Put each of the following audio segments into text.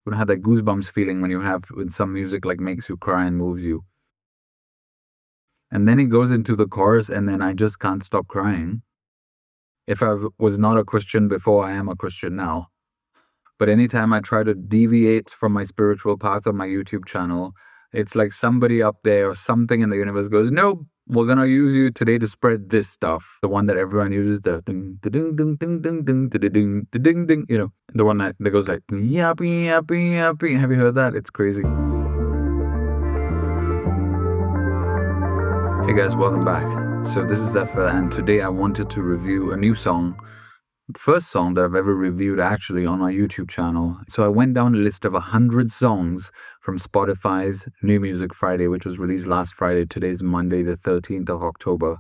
would have that goosebumps feeling when you have when some music like makes you cry and moves you. And then it goes into the chorus, and then I just can't stop crying. If was not a Christian before, I am a Christian now. But anytime I try to deviate from my spiritual path on my YouTube channel, it's like somebody up there or something in the universe goes, "Nope, we're gonna use you today to spread this stuff." The one that everyone uses, the ding, ding, ding, ding, ding, ding, ding, ding, ding, the one that goes like, yappy, yappy, yappy. Have you heard that? It's crazy. Hey guys, welcome back. So this is Zephyr, and today I wanted to review a new song. The first song that I've ever reviewed actually on my YouTube channel. So I went down a list of 100 songs from Spotify's New Music Friday, which was released last Friday. Today's Monday, the 13th of October.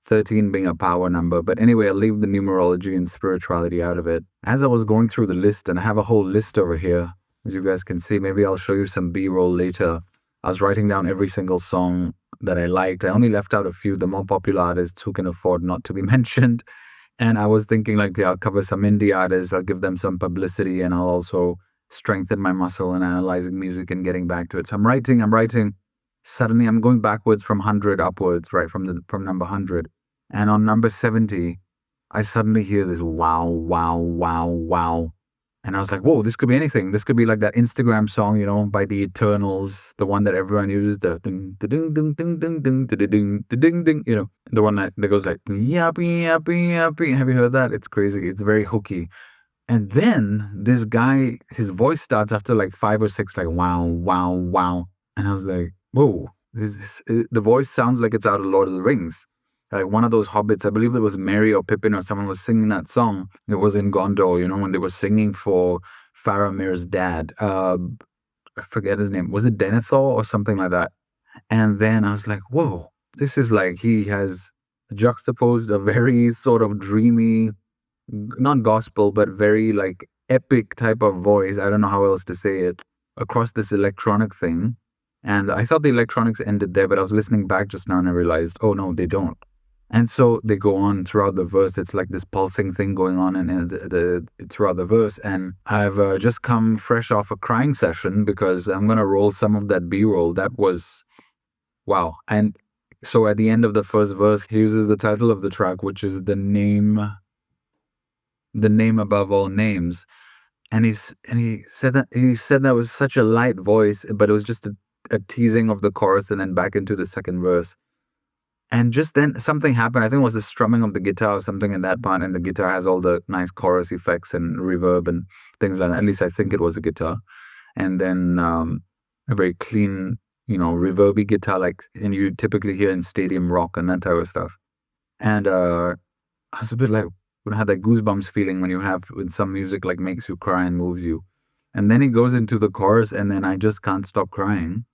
13 being a power number. But anyway, I'll leave the numerology and spirituality out of it. As I was going through the list, and I have a whole list over here, as you guys can see, maybe I'll show you some B-roll later. I was writing down every single song that I liked. I only left out a few, the more popular artists who can afford not to be mentioned. And I was thinking like, yeah, I'll cover some indie artists, I'll give them some publicity, and I'll also strengthen my muscle in analyzing music and getting back to it. So I'm writing. Suddenly I'm going backwards from 100 upwards, right, from number 100. And on number 70, I suddenly hear this wow, wow, wow, wow. And I was like, whoa, this could be anything. This could be like that Instagram song, by the Eternals, the one that everyone uses, the ding, ding, ding, ding, ding, ding, ding, ding, ding, the one that goes like, yappy, yappy, yappy. Have you heard that? It's crazy. It's very hooky. And then this guy, his voice starts after like 5 or 6, like, wow, wow, wow. And I was like, whoa, the voice sounds like it's out of Lord of the Rings. Like one of those hobbits, I believe it was Merry or Pippin or someone was singing that song. It was in Gondor, when they were singing for Faramir's dad. I forget his name. Was it Denethor or something like that? And then I was like, whoa, this is like he has juxtaposed a very sort of dreamy, not gospel, but very like epic type of voice. I don't know how else to say it, across this electronic thing. And I thought the electronics ended there, but I was listening back just now and I realized, oh no, they don't. And so they go on throughout the verse. It's like this pulsing thing going on throughout the verse. And I've just come fresh off a crying session because I'm going to roll some of that B-roll. That was, wow. And so at the end of the first verse, he uses the title of the track, which is the name above all names. And he said that was such a light voice, but it was just a teasing of the chorus and then back into the second verse. And just then something happened. I think it was the strumming of the guitar or something in that part. And the guitar has all the nice chorus effects and reverb and things like that. At least I think it was a guitar. And then a very clean, reverby guitar, like you typically hear in stadium rock and that type of stuff. And I was a bit like, when I had that goosebumps feeling when some music like makes you cry and moves you. And then it goes into the chorus, and then I just can't stop crying.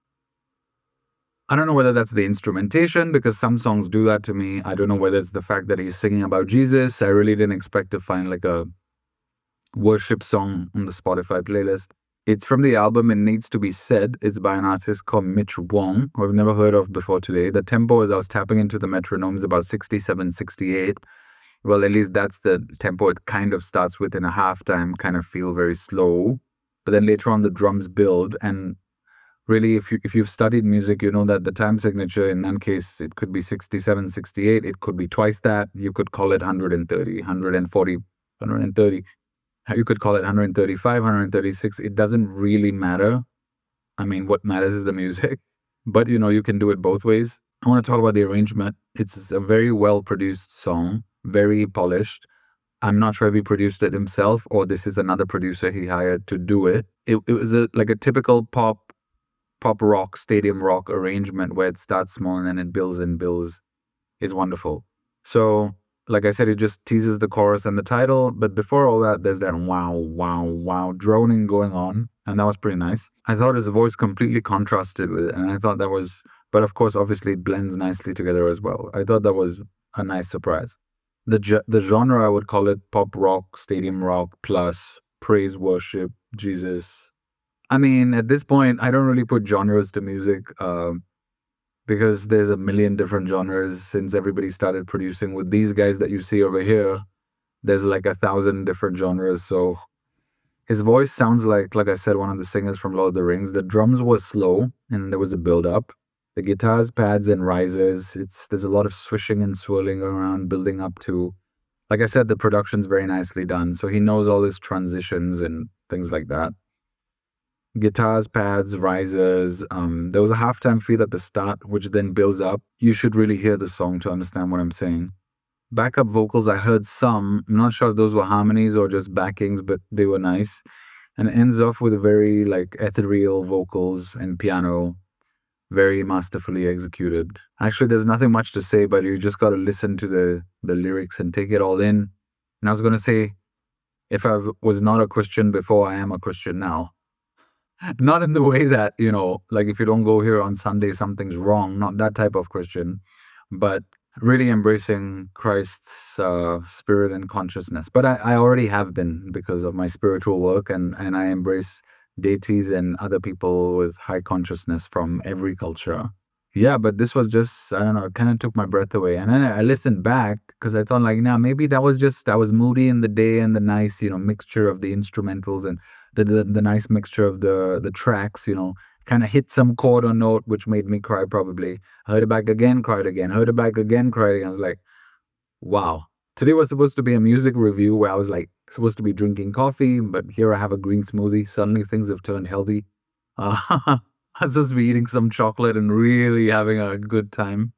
I don't know whether that's the instrumentation, because some songs do that to me. I don't know whether it's the fact that he's singing about Jesus. I really didn't expect to find like a worship song on the Spotify playlist. It's from the album It Needs to Be Said. It's by an artist called Mitch Wong, who I've never heard of before today. The tempo, as I was tapping into the metronome, is about 67, 68. Well, at least that's the tempo it kind of starts with in a halftime, kind of feel very slow. But then later on the drums build, and really, if you've studied music, you know that the time signature in that case, it could be 67, 68. It could be twice that. You could call it 130, 140, 130. You could call it 135, 136. It doesn't really matter. I mean, what matters is the music. But, you can do it both ways. I want to talk about the arrangement. It's a very well-produced song, very polished. I'm not sure if he produced it himself or this is another producer he hired to do it. It was like a typical pop rock, stadium rock arrangement where it starts small and then it builds and builds. Is wonderful. So, like I said, it just teases the chorus and the title, but before all that, there's that wow, wow, wow droning going on, and that was pretty nice. I thought his voice completely contrasted with it, and I thought that was, but of course, obviously, it blends nicely together as well. I thought that was a nice surprise. The genre, I would call it pop rock, stadium rock, plus praise, worship, Jesus. I mean, at this point, I don't really put genres to music because there's a million different genres since everybody started producing. With these guys that you see over here, there's like 1,000 different genres. So His voice sounds like I said, one of the singers from Lord of the Rings. The drums were slow and there was a build up. The guitars, pads, and risers. There's a lot of swishing and swirling around, building up to. Like I said, the production's very nicely done. So he knows all his transitions and things like that. Guitars, pads, risers. There was a halftime feel at the start, which then builds up. You should really hear the song to understand what I'm saying. Backup vocals, I heard some. I'm not sure if those were harmonies or just backings, but they were nice. And it ends off with very like ethereal vocals and piano, very masterfully executed. Actually, there's nothing much to say, but you just got to listen to the lyrics and take it all in. And I was going to say, if I was not a Christian before, I am a Christian now. Not in the way that, like if you don't go here on Sunday, something's wrong. Not that type of Christian, but really embracing Christ's spirit and consciousness. But I already have been because of my spiritual work, and I embrace deities and other people with high consciousness from every culture. Yeah, but this was just, I don't know, it kind of took my breath away. And then I listened back because I thought, like, now maybe that was just, I was moody in the day, and the nice, mixture of the instrumentals and the nice mixture of the tracks, kind of hit some chord or note, which made me cry probably. Heard it back again, cried again. Heard it back again, cried again. I was like, wow. Today was supposed to be a music review where I was like supposed to be drinking coffee, but here I have a green smoothie. Suddenly things have turned healthy. I'm supposed to be eating some chocolate and really having a good time.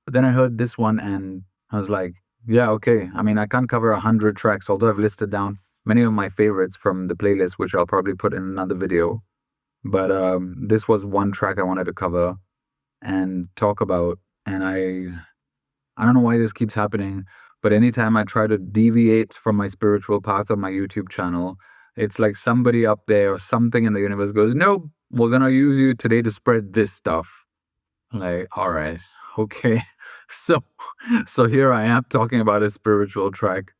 But then I heard this one and I was like, yeah, okay. I mean, I can't cover 100 tracks, although I've listed down many of my favorites from the playlist, which I'll probably put in another video. But this was one track I wanted to cover and talk about. And I don't know why this keeps happening, but anytime I try to deviate from my spiritual path on my YouTube channel, it's like somebody up there or something in the universe goes, nope, we're going to use you today to spread this stuff. Like, all right, okay. So here I am talking about a spiritual track.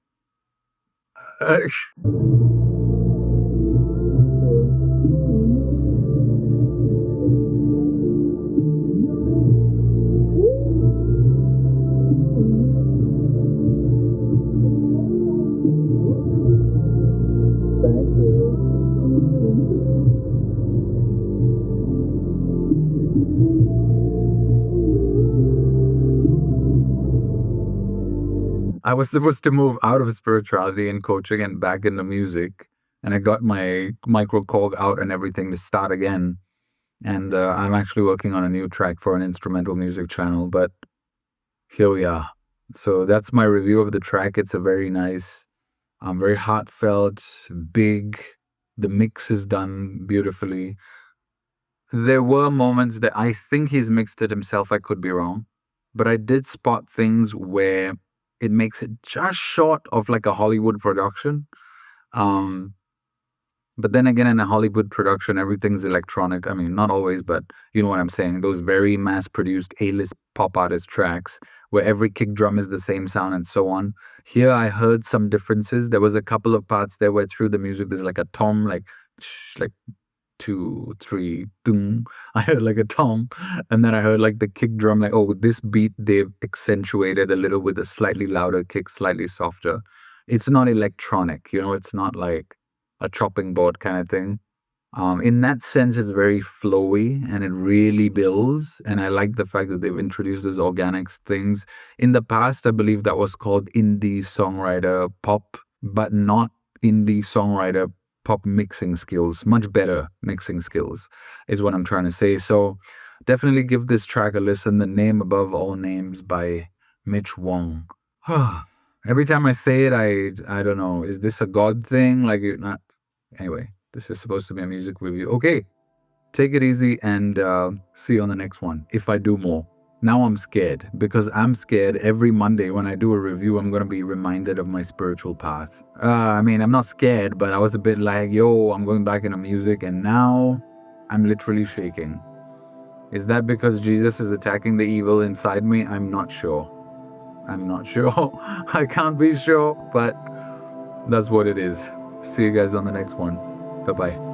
I was supposed to move out of spirituality and coaching and back into music. And I got my microKOG out and everything to start again. And I'm actually working on a new track for an instrumental music channel, but here we are. So that's my review of the track. It's a very nice, very heartfelt, big. The mix is done beautifully. There were moments that I think he's mixed it himself. I could be wrong. But I did spot things where it makes it just short of like a Hollywood production. But then again, in a Hollywood production, everything's electronic. I mean, not always, but you know what I'm saying. Those very mass-produced A-list pop artist tracks where every kick drum is the same sound and so on. Here, I heard some differences. There was a couple of parts there where through the music, there's like a tom, like 2, 3, doom. I heard like a tom, and then I heard like the kick drum, like, oh, this beat they've accentuated a little with a slightly louder kick, slightly softer. It's not electronic, it's not like a chopping board kind of thing. In that sense, it's very flowy and it really builds. And I like the fact that they've introduced those organics things. In the past, I believe that was called indie songwriter pop, but not indie songwriter pop mixing skills. Much better mixing skills is what I'm trying to say. So definitely give this track a listen. The Name Above All Names by Mitch Wong. Every time I say it, I don't know. Is this a God thing? Like, you're not. Anyway, this is supposed to be a music review. Okay, take it easy and see you on the next one. If I do more. Now I'm scared because I'm scared every Monday when I do a review, I'm going to be reminded of my spiritual path. I mean, I'm not scared, but I was a bit like, yo, I'm going back into music, and now I'm literally shaking. Is that because Jesus is attacking the evil inside me? I'm not sure. I can't be sure, but that's what it is. See you guys on the next one. Bye-bye.